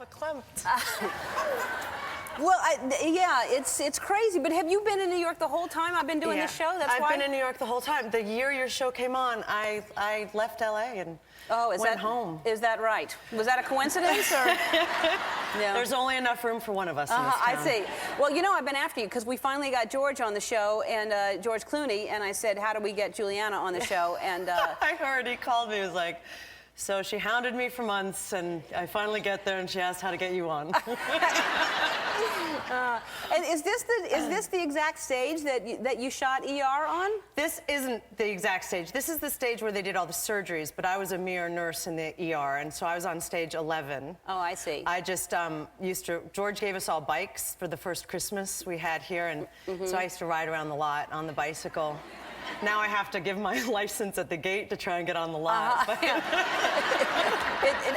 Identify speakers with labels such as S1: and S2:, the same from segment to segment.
S1: verklempt.
S2: Well, yeah, it's crazy. But have you been in New York the whole time I've been doing this show? That's why?
S1: I've been in New York the whole time. The year your show came on, I left LA and went home.
S2: Is that right? Was that a coincidence or?
S1: Yeah. There's only enough room for one of us in this town.
S2: I see. Well, you know, I've been after you because we finally got George on the show, and George Clooney, and I said, how do we get Julianna on the show? And
S1: I heard he called me. He was like, so she hounded me for months, and I finally get there, and she asked how to get you on.
S2: And is this the exact stage that you shot ER on?
S1: This isn't the exact stage. This is the stage where they did all the surgeries, but I was a mere nurse in the ER, and so I was on stage 11.
S2: Oh, I see.
S1: I just George gave us all bikes for the first Christmas we had here, and so I used to ride around the lot on the bicycle. Now I have to give my license at the gate to try and get on the lot.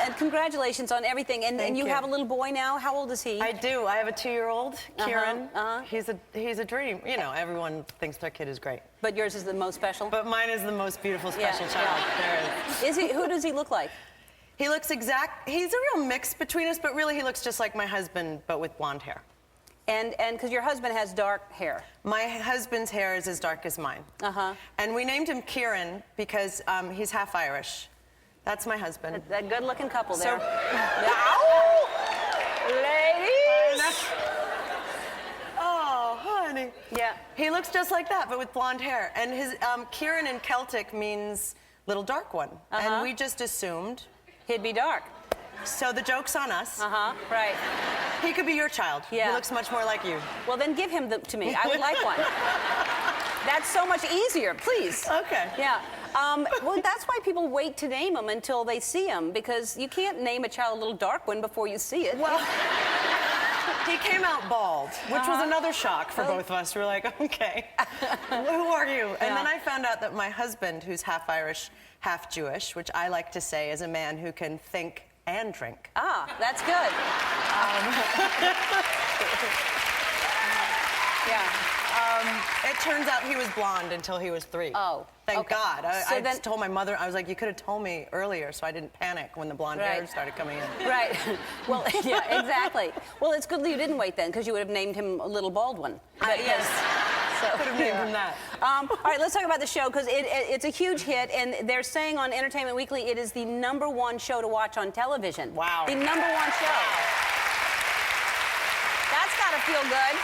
S2: And congratulations on everything. And you have a little boy now. How old is he?
S1: I do. I have a 2-year-old, Kieran. He's a dream. You know, everyone thinks their kid is great.
S2: But yours is the most special?
S1: But mine is the most beautiful, special child there is.
S2: Who does he look like?
S1: He looks he's a real mix between us, but really he looks just like my husband, but with blonde hair.
S2: And because your husband has dark hair.
S1: My husband's hair is as dark as mine. And we named him Kieran because he's half Irish. That's my husband.
S2: That good-looking couple there.
S1: Ladies! Oh, honey.
S2: Yeah.
S1: He looks just like that, but with blonde hair. And his Kieran in Celtic means little dark one. And we just assumed
S2: he'd be dark.
S1: So the joke's on us.
S2: Right.
S1: He could be your child.
S2: Yeah.
S1: He looks much more like you.
S2: Well, then give him to me. I would like one. That's so much easier, please.
S1: Okay.
S2: Yeah. Well, that's why people wait to name them until they see them, because you can't name a child a little dark one before you see it.
S1: Well, he came out bald, which was another shock for both of us. We were like, okay, who are you? And then I found out that my husband, who's half Irish, half Jewish, which I like to say is a man who can think and drink.
S2: Ah, that's good.
S1: It turns out he was blonde until he was 3.
S2: Oh,
S1: Thank God. I
S2: then,
S1: told my mother, I was like, you could have told me earlier so I didn't panic when the blonde hair started coming in.
S2: Right. Well, yeah, exactly. Well, it's good that you didn't wait then, because you would have named him a little bald one.
S1: Yes.
S2: So,
S1: could have named him that.
S2: All right, let's talk about the show, because it's a huge hit, and they're saying on Entertainment Weekly it is the #1 show to watch on television.
S1: Wow.
S2: The #1 show. That's got to feel good.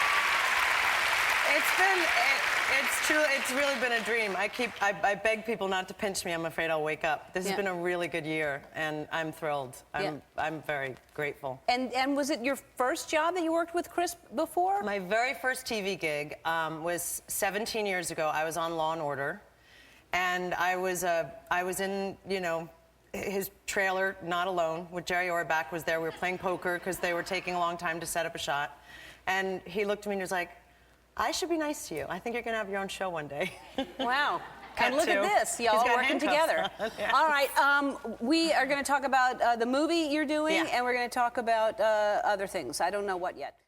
S1: It's really been a dream. I beg people not to pinch me. I'm afraid I'll wake up. This has been a really good year, and I'm thrilled. I'm very grateful.
S2: And was it your first job that you worked with Chris before?
S1: My very first TV gig was 17 years ago. I was on Law and Order, and I was in, you know, his trailer, not alone, with Jerry Orbach was there. We were playing poker because they were taking a long time to set up a shot, and he looked at me and was like, I should be nice to you. I think you're going to have your own show one day.
S2: Wow. And look at this. Y'all working together. All right. We are going to talk about the movie you're doing, and we're going to talk about other things. I don't know what yet.